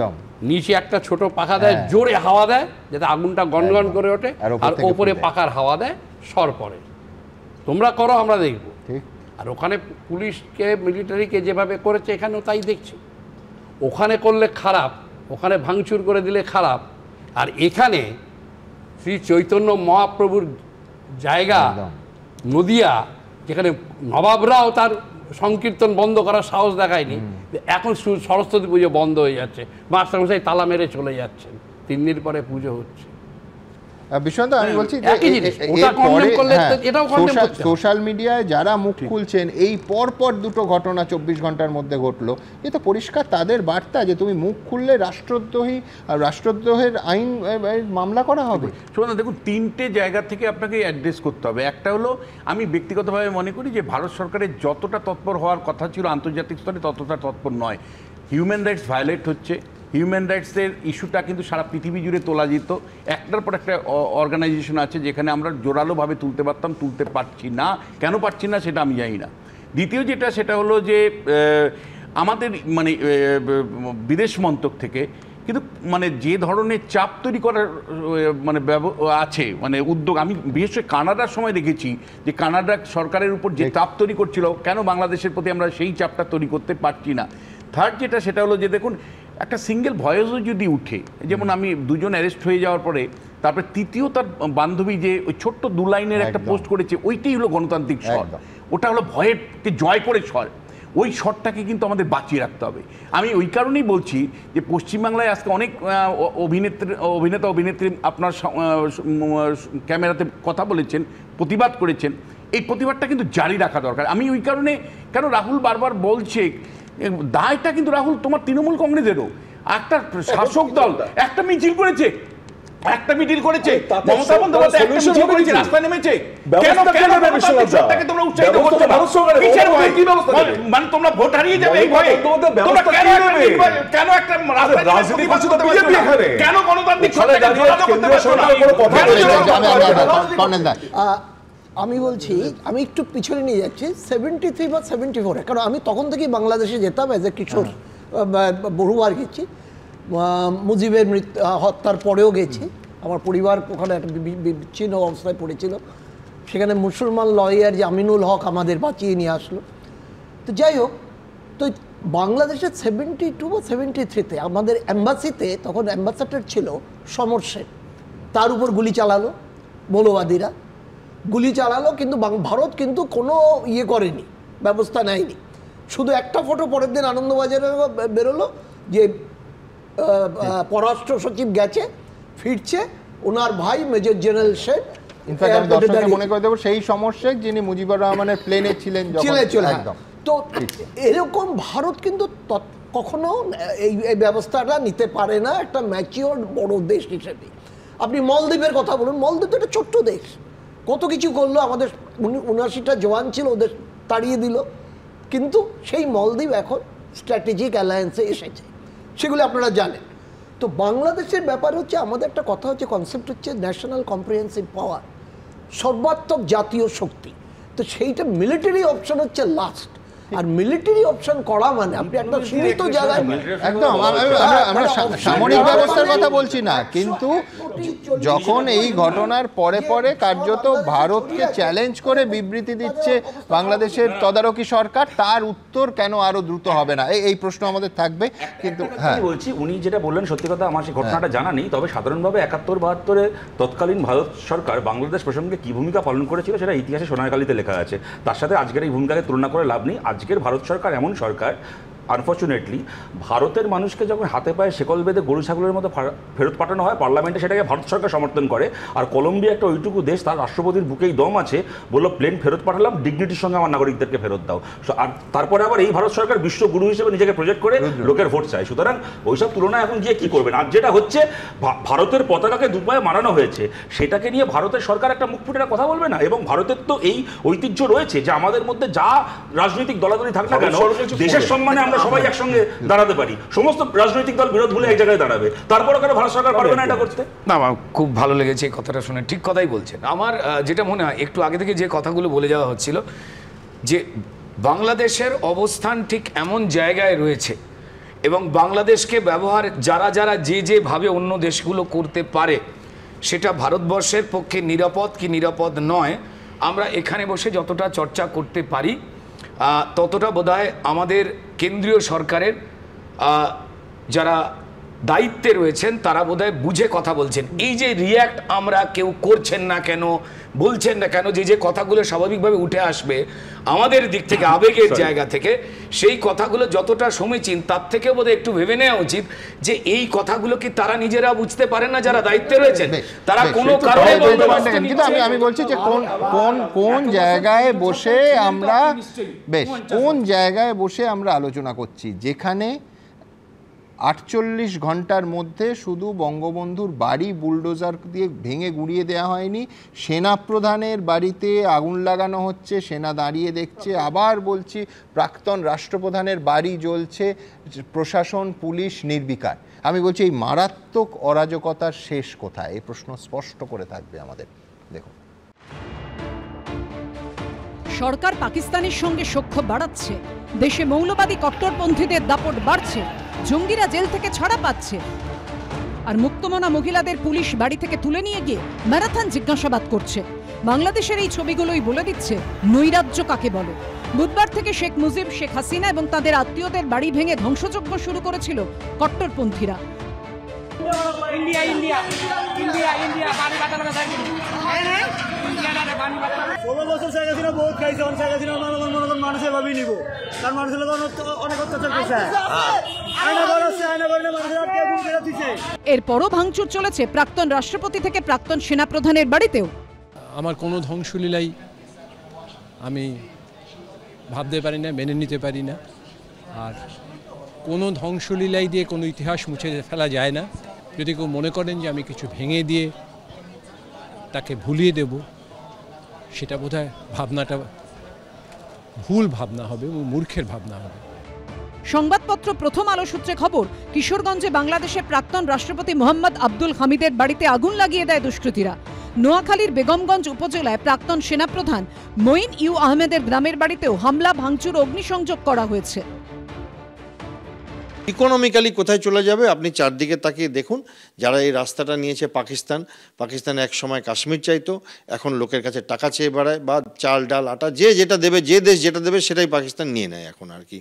নিচে একটা ছোট পাখা দেয়, জোরে হাওয়া দেয় যাতে আগুনটা গনগন করে ওঠে, আর ওপরে পাখার হাওয়া দেয়, সর পড়ে। তোমরা করো, আমরা দেখব। আর ওখানে পুলিশকে, মিলিটারিকে যেভাবে করেছে এখানেও তাই দেখছি। ওখানে করলে খারাপ, ওখানে ভাঙচুর করে দিলে খারাপ, আর এখানে শ্রী চৈতন্য মহাপ্রভুর জায়গা নদিয়া, যেখানে নবাবরাও তার সংকীর্তন বন্ধ করার সাহস দেখায়নি, এখন সরস্বতী পুজো বন্ধ হয়ে যাচ্ছে, মাস্টারমশাই তালা মেরে চলে যাচ্ছেন, 3 দিন পরে পুজো হচ্ছে। বিশ্বনাথ আমি বলছি একই জিনিস, ওটা condemn করলে এটাও condemn করতে হবে। সোশ্যাল মিডিয়ায় যারা মুখ খুলছেন এই পরপর দুটো ঘটনা 24 ঘন্টার মধ্যে ঘটলো, এ তো পরিষ্কার তাদের বার্তা যে তুমি মুখ খুললে রাষ্ট্রদ্রোহের আইন মামলা করা হবে। শোনা দেখুন, তিনটে জায়গা থেকে আপনাকে অ্যাড্রেস করতে হবে। একটা হলো, আমি ব্যক্তিগতভাবে মনে করি যে ভারত সরকারের যতটা তৎপর হওয়ার কথা ছিল আন্তর্জাতিক স্তরে ততটা তৎপর নয়। হিউম্যান রাইটস ভায়োলেট হচ্ছে, হিউম্যান রাইটসের ইস্যুটা কিন্তু সারা পৃথিবী জুড়ে তোলা যেত। একটার পর একটা অর্গানাইজেশন আছে যেখানে আমরা জোরালোভাবে তুলতে পারতাম, তুলতে পারছি না। কেন পারছি না সেটা আমি জানি না। দ্বিতীয় যেটা, সেটা হলো যে আমাদের মানে বিদেশ মন্ত্রক থেকে কিন্তু মানে যে ধরনের চাপ তৈরি করার মানে আছে, মানে উদ্যোগ, আমি বিশেষ করে কানাডার সময় দেখেছি যে কানাডা সরকারের উপর যে চাপ তৈরি করছিল, কেন বাংলাদেশের প্রতি আমরা সেই চাপটা তৈরি করতে পারছি না। থার্ড যেটা, সেটা হলো যে দেখুন, একটা সিঙ্গেল ভয়েসও যদি উঠে, যেমন আমি দুজন অ্যারেস্ট হয়ে যাওয়ার পরে তারপরে তৃতীয় তার বান্ধবী যে ওই ছোট্ট 2 লাইনের একটা পোস্ট করেছে, ওইটাই হলো গণতান্ত্রিক স্বর। ওটা হলো ভয়েরকে জয় করে স্বর। ওই স্বরটাকে কিন্তু আমাদের বাঁচিয়ে রাখতে হবে। আমি ওই কারণেই বলছি যে পশ্চিমবাংলায় আজকে অনেক অভিনেতা অভিনেত্রী আপনার ক্যামেরাতে কথা বলেছেন, প্রতিবাদ করেছেন। এই প্রতিবাদটা কিন্তু জারি রাখা দরকার। আমি ওই কারণে, কেন রাহুল বারবার বলছে, দায়টা কিন্তু রাহুল তোমার তৃণমূল কংগ্রেসেরও। একটা শাসক দল একটা মিছিল করেছে, একটা মিটিং করেছে, মমতা বন্দ্যোপাধ্যায় একটা মিছিল করেছে, রাস্তায় নেমেছে। কেন বিশ্বনাথকে তোমরা উৎসাহিত করছো না? কিসের ভয়? মানে তোমরা ভোট হারিয়ে যাবে এই ভয়ে? তোমরা কেন একটা রাস্তায় রাজনীতি করছো তো বিজেপি এখানে? কেন গণতান্ত্রিক সরকারকে জোরালো করতে পারছো না? আমি বলছি, আমি একটু পিছনে নিয়ে যাচ্ছি 73 বা 74-এ, কারণ আমি তখন থেকেই বাংলাদেশে যেতাম এজ এ কিশোর, বহুবার গেছি। মুজিবের হত্যার পরেও গেছি। আমার পরিবার ওখানে একটা বিচ্ছিন্ন অবস্থায় পড়েছিল, সেখানে মুসলমান লয়ার যে আমিনুল হক আমাদের বাঁচিয়ে নিয়ে আসলো। তো যাই হোক, তো বাংলাদেশের 72 বা 73-তে আমাদের অ্যাম্বাসিতে, তখন অ্যাম্বাসাডার ছিল সমর সেন, তার উপর গুলি চালালো মৌলবাদীরা, গুলি চালালো, কিন্তু ভারত কিন্তু কোনো ইয়ে করেনি, ব্যবস্থা নেয়নি। শুধু একটা ফটো পরের দিন আনন্দবাজারে বেরোলো যে পররাষ্ট্র সচিব গেছে, ফিরছে, ওনার ভাই মেজর জেনারেল শেখ। ইনফ্যাক্ট আমি দর্শককে মনে করে দেবো সেই সমর শেখ যিনি মুজিবুর রহমানের প্লেনে ছিলেন। একদম। তো এরকম ভারত কিন্তু কখনো এই ব্যবস্থাটা নিতে পারে না একটা ম্যাচিওর বড় দেশ হিসেবে। আপনি মলদ্বীপের কথা বলুন, মলদ্বীপ তো একটা ছোট্ট দেশ, কত কিছু করলো, আমাদের 79টা জওয়ান ছিল, ওদের তাড়িয়ে দিল, কিন্তু সেই মলদ্বীপ এখন স্ট্র্যাটেজিক অ্যালায়েন্সে এসেছে, সেগুলো আপনারা জানেন। তো বাংলাদেশের ব্যাপার হচ্ছে, আমাদের একটা কথা হচ্ছে, কনসেপ্ট হচ্ছে ন্যাশনাল কম্প্রিহেন্সিভ পাওয়ার, সর্বাত্মক জাতীয় শক্তি। তো সেইটা মিলিটারি অপশন হচ্ছে লাস্ট। আর মিলিটারি অপশন করা মানে আপনি একটা সীমিত জায়গায়, একদম আমরা সামরিক ব্যবস্থার কথা বলছি না, কিন্তু যখন এই ঘটনার পরে পরে কার্যত ভারতকে চ্যালেঞ্জ করে বিবৃতি দিচ্ছে বাংলাদেশের তদারকি সরকার, তার উত্তর কেন আরো দ্রুত হবে না, এই প্রশ্ন আমাদের থাকবে। কিন্তু হ্যাঁ বলছি, উনি যেটা বললেন সত্যি কথা, আমার সেই ঘটনাটা জানা নেই, তবে সাধারণভাবে 71-72-এ তৎকালীন ভারত সরকার বাংলাদেশ প্রসঙ্গে কি ভূমিকা পালন করেছিল সেটা ইতিহাসে সোনারকালিতে লেখা আছে। তার সাথে আজকের এই ভূমিকাকে তুলনা করে লাভ নেই। আজকের ভারত সরকার এমন সরকার, আনফর্চুনেটলি ভারতের মানুষকে যখন হাতে পায়ে শেকল বেঁধে গরু ছাগলের মতো ফেরত পাঠানো হয়, পার্লামেন্টে সেটাকে ভারত সরকার সমর্থন করে। আর কলম্বিয়া একটা ওইটুকু দেশ, তার রাষ্ট্রপতির বুকেই দম আছে, বললো প্লেন ফেরত পাঠালাম, ডিগনিটির সঙ্গে আমার নাগরিকদেরকে ফেরত দাও। আর তারপরে আবার এই ভারত সরকার বিশ্বগুরু হিসেবে নিজেকে প্রজেক্ট করে লোকের ভোট চায়। সুতরাং ওইসব তুলনা এখন গিয়ে কি করবেন? আর যেটা হচ্ছে, ভারতের পতাকাকে দুপায়ে মারানো হয়েছে, সেটাকে নিয়ে ভারতের সরকার একটা মুখ ফুটে কথা বলবে না। এবং ভারতের তো এই ঐতিহ্য রয়েছে যে আমাদের মধ্যে যা রাজনৈতিক দলাদলি থাক না কেন, দেশের সম্মানে আমরা সবাই একসঙ্গে দাঁড়াতে পারি। সমস্ত রাজনৈতিক দল বিরোধ ভুলে এক জায়গায় দাঁড়াবে, তারপরে কেন ভারত সরকার পারবে না এটা করতে? না, আমার খুব ভালো লেগেছে এই কথাটা শুনে, ঠিক কথাই বলছেন। আমার যেটা মনে হয়, একটু আগে থেকে যে কথাগুলো বলে যাওয়া হচ্ছিল, যে বাংলাদেশের অবস্থান ঠিক এমন জায়গায় রয়েছে এবং বাংলাদেশকে ব্যবহার যারা যারা যেভাবে অন্য দেশগুলো করতে পারে, সেটা ভারতবর্ষের পক্ষে নিরাপদ কি নিরাপদ নয়, আমরা এখানে বসে যতটা চর্চা করতে পারি ততটা বোধহয় আমাদের কেন্দ্রীয় সরকারের যারা দায়িত্বে রয়েছেন তারা বোধহয় বুঝে কথা বলছেন। এই যে রিয়্যাক্ট আমরা কেউ করছেন না কেন, বলছেন না কেন, যে কথাগুলো স্বাভাবিকভাবে উঠে আসবে আমাদের দিক থেকে আবেগের জায়গা থেকে, সেই কথাগুলো যতটা সমীচীন তার থেকে বোধহয় একটু ভেবে নেওয়া উচিত যে এই কথাগুলো কি তারা নিজেরা বুঝতে পারেন না যারা দায়িত্বে রয়েছেন? তারা কোনো কারণে কিন্তু আমি বলছি যে কোন জায়গায় বসে আমরা কোন জায়গায় বসে আমরা আলোচনা করছি যেখানে 48 ঘন্টার মধ্যে শুধু বঙ্গবন্ধুর বাড়ি বুলডোজার দিয়ে ভেঙে গুঁড়িয়ে দেওয়া হয়নি, সেনাপ্রধানের বাড়িতে আগুন লাগানো হচ্ছে, সেনা দাঁড়িয়ে দেখছে, আবার বলছি প্রাক্তন রাষ্ট্রপ্রধানের বাড়ি জ্বলছে, প্রশাসন পুলিশ নির্বিকার। আমি বলছি এই মারাত্মক অরাজকতার শেষ কোথায়? এই প্রশ্ন স্পষ্ট করে থাকবে আমাদের। দেখুন, সরকার পাকিস্তানের সঙ্গে সখ্য বাড়াচ্ছে, দেশে মৌলবাদী কট্টরপন্থীদের দাপট বাড়ছে, জঙ্গিরা জেল থেকে ছাড়া পাচ্ছে, আর মুক্তমনা মহিলাদের পুলিশ বাড়ি থেকে তুলে নিয়ে গিয়ে ম্যারাথন জিজ্ঞাসাবাদ করছে। বাংলাদেশের এই ছবিগুলোই বলে দিচ্ছে নৈরাজ্য কাকে বলে। বুধবার থেকে শেখ মুজিব, শেখ হাসিনা এবং তাদের আত্মীয়দের বাড়ি ভেঙে ধ্বংসযজ্ঞ শুরু করেছিল কট্টরপন্থীরা। ইন্ডিয়া ইন্ডিয়া ইন্ডিয়া ইন্ডিয়া পানি বাঁচানো কথা কি 16 বছর শেখ হাসিনা বহুত খাইছে, শেখ হাসিনা মানুষের ভাবি নিব, কারণ মানুষের অনেক অত্যাচার করছে। এরপরও ভাঙচুর চলেছে প্রাক্তন রাষ্ট্রপতি থেকে প্রাক্তন সেনাপ্রধানের বাড়িতেও। আমার কোনো ধ্বংসলীলাই আমি ভাবতে পারি না, মেনে নিতে পারি না। আর কোনো ধ্বংসলীলাই দিয়ে কোনো ইতিহাস মুছে ফেলা যায় না। যদি কেউ মনে করেন যে আমি কিছু ভেঙে দিয়ে তাকে ভুলিয়ে দেব, সেটা বোধহয় ভাবনাটা ভুল ভাবনা হবে, মূর্খের ভাবনা হবে। সংবাদপত্র প্রথম আলো সূত্রে খবর, কিশোরগঞ্জে বাংলাদেশের প্রাক্তন রাষ্ট্রপতি মোহাম্মদ আব্দুল হামিদের বাড়িতে আগুন লাগিয়ে দেয় দুষ্কৃতীরা। নোয়াখালীর বেগমগঞ্জ উপজেলায় প্রাক্তন সেনাপ্রধান মঈন ইউ আহমেদের গ্রামের বাড়িতেও হামলা, ভাঙচুর, অগ্নিসংযোগ করা হয়েছে। ইকোনমিক্যালি কোথায় চলে যাবে আপনি চারদিকে তাকিয়ে দেখুন। যারা এই রাস্তাটা নিয়েছে পাকিস্তান এক সময় কাশ্মীর চাইতো, এখন লোকের কাছে টাকা চেয়ে বেড়ায়, বা চাল ডাল আটা যে যেটা দেবে, যে দেশ যেটা দেবে সেটাই পাকিস্তান নিয়ে নেয় এখন আর কি।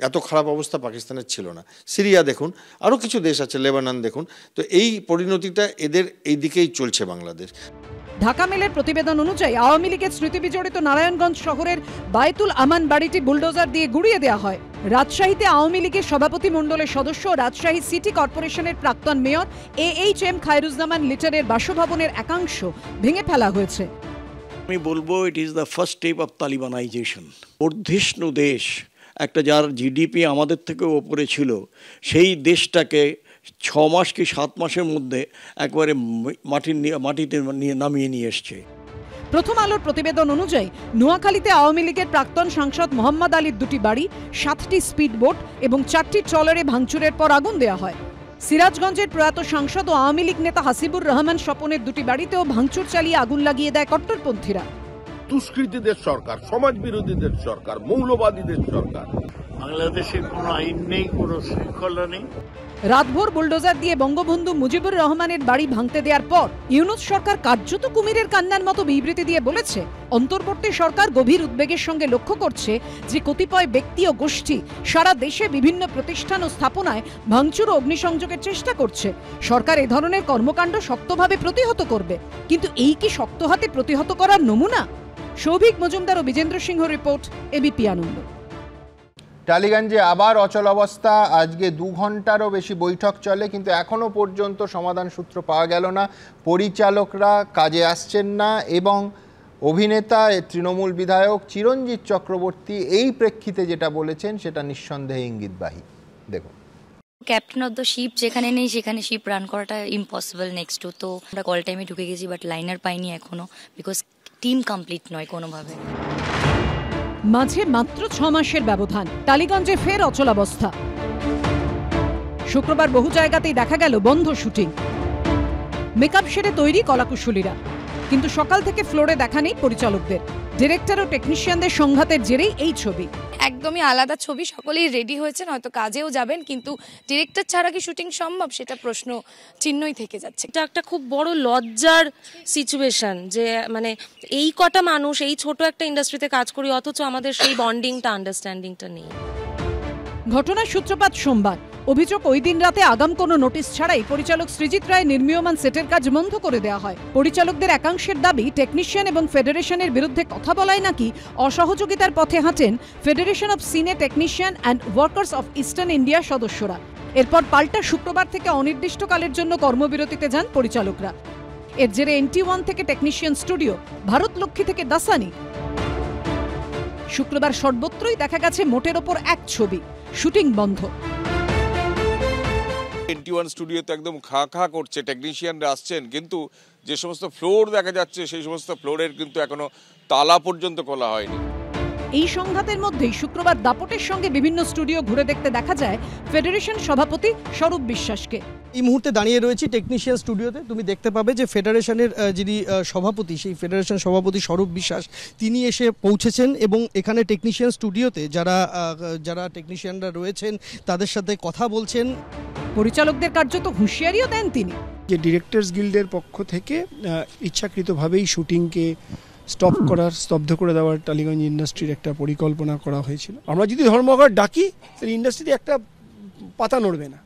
এত খারাপ অবস্থা পাকিস্তানের ছিল না। সিরিয়া দেখুন, আরও কিছু দেশ আছে, লেবানন দেখুন। তো এই পরিণতিটা এদের এই দিকেই চলছে বাংলাদেশ। ঢাকা মেলের প্রতিবেদন অনুযায়ী আওয়ামী লীগের স্মৃতি বিজড়িত নারায়ণগঞ্জ শহরের বায়তুল আমান বাড়িটি বুলডোজার দিয়ে গুঁড়িয়ে দেওয়া হয়। রাজশাহীতে আওয়ামী লীগের সভাপতি মণ্ডলের সদস্য, রাজশাহী সিটি কর্পোরেশনের প্রাক্তন মেয়র AHM খায়রুজ্জামান লিটারের বাসভবনের একাংশ ভেঙে ফেলা হয়েছে। আমি বলবো it is the first step of Talibanisation. বর্ধিষ্ণু দেশ, একটা যার জিডিপি আমাদের থেকেও ওপরে ছিল, সেই দেশটাকে 6 মাস কি 7 মাসের মধ্যে একবারে মাটিতে নামিয়ে নিয়ে এসছে। প্রথম আলোর প্রতিবেদন অনুযায়ী নোয়াখালীতে আওয়ামী লীগের প্রাক্তন সাংসদ মোহাম্মদ আলীর 2টি বাড়ি, 7টি স্পিডবোট এবং 4টি ট্রলারে ভাঙচুরের পর আগুন দেওয়া হয়। সিরাজগঞ্জের প্রয়াত সাংসদ ও আওয়ামী লীগ নেতা হাসিবুর রহমান স্বপনের 2টি বাড়িতেও ভাঙচুর চালিয়ে আগুন লাগিয়ে দেয় কট্টরপন্থীরা। দুষ্কৃতীদের সরকার, সমাজ বিরোধীদের সরকার, মৌলবাদীদের সরকার। বাংলাদেশের কোনো আইন নেই, কোনো শৃঙ্খলা নেই। রাতভর বুলডোজার দিয়ে বঙ্গবন্ধু মুজিবুর রহমানের বাড়ি ভাঙতে দেওয়ার পর ইউনূস সরকার কার্যত কুমিরের কান্নার মতো বিবৃতি দিয়ে বলেছে, অন্তর্বর্তী সরকার গভীর উদ্বেগের সঙ্গে লক্ষ্য করছে যে কতিপয় ব্যক্তি ও গোষ্ঠী সারা দেশে বিভিন্ন প্রতিষ্ঠান ও স্থাপনায় ভাঙচুর ও অগ্নিসংযোগের চেষ্টা করছে। সরকার এ ধরনের কর্মকাণ্ড শক্তভাবে প্রতিহত করবে। কিন্তু এই কি শক্ত হাতে প্রতিহত করার নমুনা? সৌভিক মজুমদার ও বিজেন্দ্র সিংহ রিপোর্ট, এবিপি আনন্দ। টালিগঞ্জে আবার অচল অবস্থা। আজকে 2 ঘন্টারও বেশি বৈঠক চলে, কিন্তু এখনো পর্যন্ত সমাধান সূত্র পাওয়া গেল না। পরিচালকরা কাজে আসছেন না এবং অভিনেতা তৃণমূল বিধায়ক চিরঞ্জিত চক্রবর্তী এই প্রেক্ষিতে যেটা বলেছেন সেটা নিঃসন্দেহে ইঙ্গিতবাহী। দেখুন, ক্যাপ্টেন অফ দ্য শিপ যেখানে নেই সেখানে শিপ রান করাটা ইম্পসিবল নেক্সট টু। তো আমরা কল টাইমে ঢুকে গেছি, বাট লাইনার পাইনি এখনো, বিকজ টিম কমপ্লিট নয় কোনোভাবে। মাঝে মাত্র 6 মাসের ব্যবধান, টালিগঞ্জে ফের অচলাবস্থা। শুক্রবার বহু জায়গাতেই দেখা গেল বন্ধ শুটিং। মেকআপ সেরে তৈরি কলাকুশলীরা, কিন্তু সকাল থেকে ফ্লোরে দেখা নেই পরিচালকদের। ডিরেক্টর ও টেকনিশিয়ানদের সংঘাতের জেরেই এই ছবি। একদমই আলাদা ছবি, সকলেই রেডি হয়েছেন, হয়তো কাজেও যাবেন, কিন্তু ডিরেক্টর ছাড়া কি শুটিং সম্ভব সেটা প্রশ্ন চিহ্নই থেকে যাচ্ছে। এটা একটা খুব বড় লজ্জার সিচুয়েশন যে মানে এই কটা মানুষ এই ছোট একটা ইন্ডাস্ট্রিতে কাজ করি, অথচ আমাদের সেই বন্ডিংটা, আন্ডারস্ট্যান্ডিংটা নেই। ঘটনার সূত্রপাত সোমবার। অভিযোগ ওই দিন রাতে আগাম কোনো নোটিশ ছাড়াই পরিচালক সৃজিত রায় নির্মীয়মান সেটের কাজ বন্ধ করে দেওয়া হয়। পরিচালকদের একাংশের দাবি, টেকনিশিয়ান এবং ফেডারেশনের বিরুদ্ধে কথা বলায় নাকি অসহযোগিতার পথে হাঁটেন ফেডারেশন অফ সিনে technician and workers of eastern India সদস্যরা। এরপর পাল্টা শুক্রবার থেকে অনির্দিষ্টকালের জন্য কর্মবিরতিতে যান পরিচালকরা। এর জেরে NT1 থেকে টেকনিশিয়ান স্টুডিও, ভারতলক্ষ্মী থেকে দাসানি। শুক্রবার সর্বত্রই দেখা গেছে মোটের ওপর এক ছবি, শুটিং বন্ধ। NT1 স্টুডিও তো একদম খা খা করছে, টেকনিশিয়ানরা আসছেন, কিন্তু যে সমস্ত ফ্লোর দেখা যাচ্ছে সেই সমস্ত ফ্লোরের কিন্তু এখনো তালা পর্যন্ত খোলা হয়নি। এই সংঘাতের মধ্যেই শুক্রবার দাপটের সঙ্গে বিভিন্ন স্টুডিও ঘুরে দেখতে দেখা যায় ফেডারেশন সভাপতি স্বরূপ বিশ্বাসকে। এই মুহূর্তে দাঁড়িয়ে রয়েছি টেকনিশিয়ান স্টুডিওতে। তুমি দেখতে পাবে যে ফেডারেশনের যিনি সভাপতি, সেই ফেডারেশন সভাপতি স্বরূপ বিশ্বাস, তিনি এসে পৌঁছেছেন এবং এখানে টেকনিশিয়ান স্টুডিওতে যারা টেকনিশিয়ানরা রয়েছেন তাদের সাথে কথা বলছেন। পরিচালকদের কার্যত হুঁশিয়ারিও দেন তিনি। যে ডিরেক্টরস গিল্ডের পক্ষ থেকে ইচ্ছাকৃতভাবেই শুটিংকে স্তব্ধ করে দেওয়ার টালিগঞ্জ ইন্ডাস্ট্রির একটা পরিকল্পনা করা হয়েছিল। আমরা যদি ধর্মঘট ডাকি তাহলে ইন্ডাস্ট্রিতে একটা পাতা নড়বে না।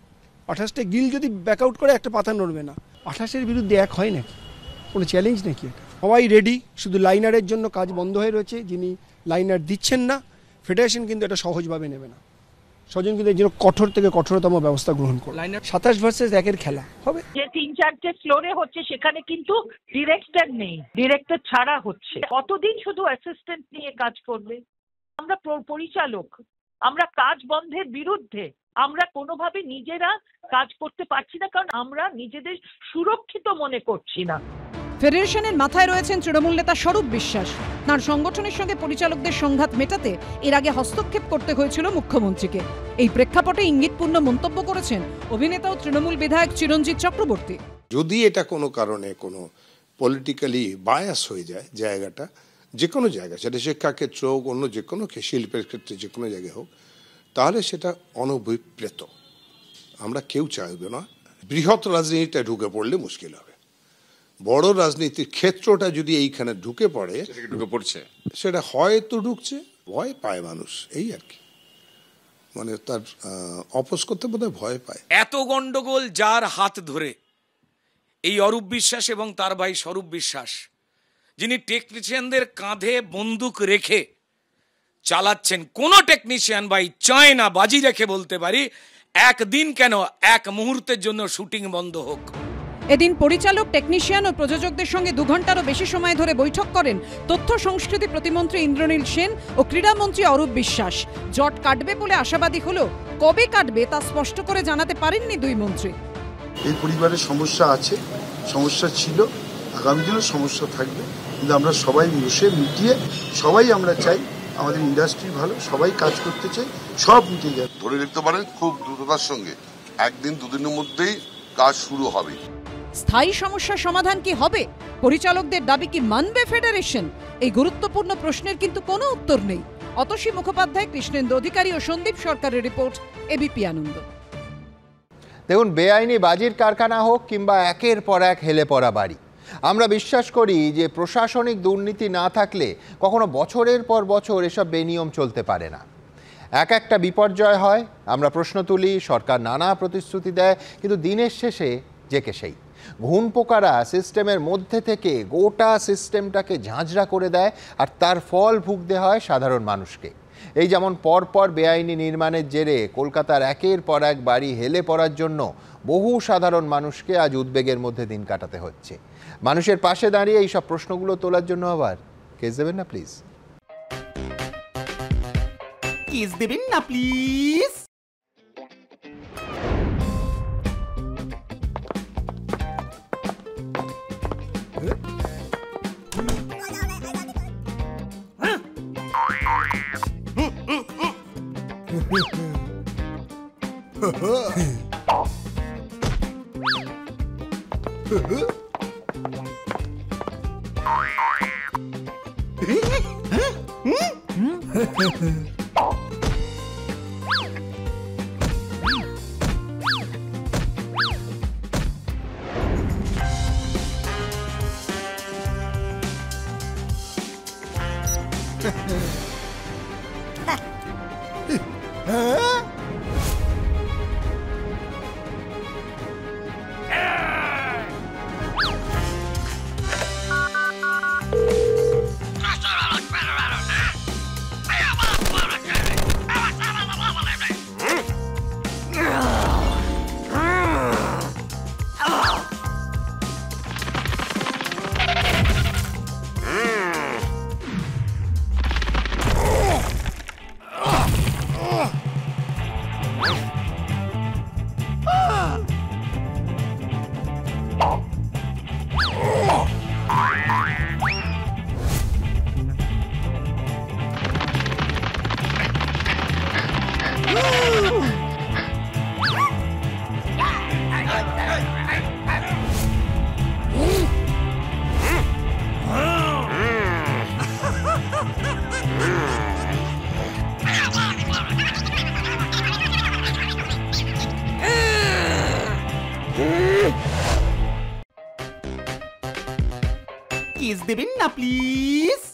28টা গিল্ড যদি ব্যাকআউট করে একটা পাতা নড়বে না। 28-এর বিরুদ্ধে এক হয় নাকি? কোনো চ্যালেঞ্জ নাকি এটা? সবাই রেডি, শুধু লাইনারের জন্য কাজ বন্ধ হয়ে রয়েছে। যিনি লাইনার দিচ্ছেন না, ফেডারেশন কিন্তু এটা সহজভাবে নেবে না। স্বজন কিন্তু এর জন্য কঠোর থেকে কঠোরতম ব্যবস্থা গ্রহণ করে। 27 ভার্সেস 1-এর খেলা হবে। যে 3-4টে ফ্লোরে হচ্ছে সেখানে কিন্তু ডিরেক্টর নেই, ডিরেক্টর ছাড়া হচ্ছে। কতদিন শুধু অ্যাসিস্ট্যান্ট নিয়ে কাজ করবে? আমরা পরিচালক, আমরা কাজ বন্ধের বিরুদ্ধে। আমরা কোনোভাবে নিজেরা কাজ করতে পারছি না, কারণ আমরা নিজেদের সুরক্ষিত মনে করছি না। ফেডারেশনের মাথায় রয়েছেন তৃণমূল নেতা স্বরূপ বিশ্বাস। তাঁর সংগঠনের সঙ্গে পরিচালকদের সংঘাত মেটাতে এর আগে হস্তক্ষেপ করতে হয়েছিল মুখ্যমন্ত্রীকে। এই প্রেক্ষাপটে ইঙ্গিতপূর্ণ মন্তব্য করেছেন অভিনেতা ও তৃণমূল বিধায়ক চিরঞ্জিত চক্রবর্তী। যদি এটা কোনো কারণে কোনো পলিটিক্যালি বায়াস হয়ে যায় জায়গাটা, যে কোনো জায়গা, সেটা শিক্ষাক্ষেত্র হোক, অন্য যে কোনো শিল্পের ক্ষেত্রে যে কোনো জায়গায় হোক, তাহলে সেটা অনভিপ্রেত। আমরা কেউ চাইব না। বৃহৎ রাজনীতিটা ঢুকে পড়লে মুশকিল হবে। বড় রাজনীতির ক্ষেত্রটা যদি এইখানে ঢুকে পড়ে, সেটা হয়তো ঢুকছে, ভয় পায় মানুষ, এই আর কি। মানে তার অপোজ করতে বোধহয় ভয় পায়। এত গন্ডগোল যার হাত ধরে, এই অরূপ বিশ্বাস এবং তার ভাই স্বরূপ বিশ্বাস, যিনি টেকনিশিয়ানদের কাঁধে বন্দুক রেখে চালাচ্ছেন। কোন টেকনিশিয়ান ভাই চায় না, বাজি রেখে বলতে পারি, একদিন কেন, এক মুহূর্তের জন্য শুটিং বন্ধ হোক। এদিন পরিচালক, টেকনিশিয়ান ও প্রযোজকদের সঙ্গে 2 ঘন্টারও বেশি সময় ধরে বৈঠক করেন তথ্য সংস্কৃতি প্রতিমন্ত্রী ইন্দ্রনীল সেন ও ক্রীড়ামন্ত্রী অরূপ বিশ্বাস। জট কাটবে বলে আশাবাদী হলেও কবে কাটবে তা স্পষ্ট করে জানাতে পারেননি দুই মন্ত্রী। এই পরিবারের সমস্যা আছে, সমস্যা ছিল, আগামী দিনেও সমস্যা থাকবে, কিন্তু আমরা সবাই বসে মিটিয়ে, সবাই আমরা চাই আমাদের ইন্ডাস্ট্রি ভালো, সবাই কাজ করতে চাই, সব মিটে যাবে। ধরে নিতে পারেন খুব দ্রুততার সঙ্গে 1-2 দিনের মধ্যেই কাজ শুরু হবে। স্থায়ী সমস্যার সমাধান কি হবে? পরিচালকদের দাবি কি মানবে ফেডারেশন? এই গুরুত্বপূর্ণ প্রশ্নের কিন্তু কোনো উত্তর নেই। অতসী মুখোপাধ্যায়, কৃষ্ণেন্দু অধিকারী ও সন্দীপ সরকারের রিপোর্ট, এবিপি আনন্দ। দেখুন, বেআইনি বাজির কারখানা হোক কিংবা একের পর এক হেলে পড়া বাড়ি, আমরা বিশ্বাস করি যে প্রশাসনিক দুর্নীতি না থাকলে কখনো বছরের পর বছর এসব বেনিয়ম চলতে পারে না। একটা বিপর্যয় হয়, আমরা প্রশ্ন তুলি, সরকার নানা প্রতিশ্রুতি দেয়, কিন্তু দিনের শেষে যেকে সেই ঘুণ পোকারা সিস্টেমের মধ্যে থেকে গোটা সিস্টেমটাকে ঝাঁঝরা করে দেয়, আর তার ফল ভুগতে হয় সাধারণ মানুষকে। এই যেমন পরপর বেআইনি নির্মাণের জেরে কলকাতার একের পর এক বাড়ি হেলে পড়ার জন্য বহু সাধারণ মানুষকে আজ উদ্বেগের মধ্যে দিন কাটাতে হচ্ছে। মানুষের পাশে দাঁড়িয়ে এইসব প্রশ্নগুলো তোলার জন্য আবার কেস দেবেন না প্লিজ, কেস দেবেন না প্লিজ। দেবেন না প্লিজ।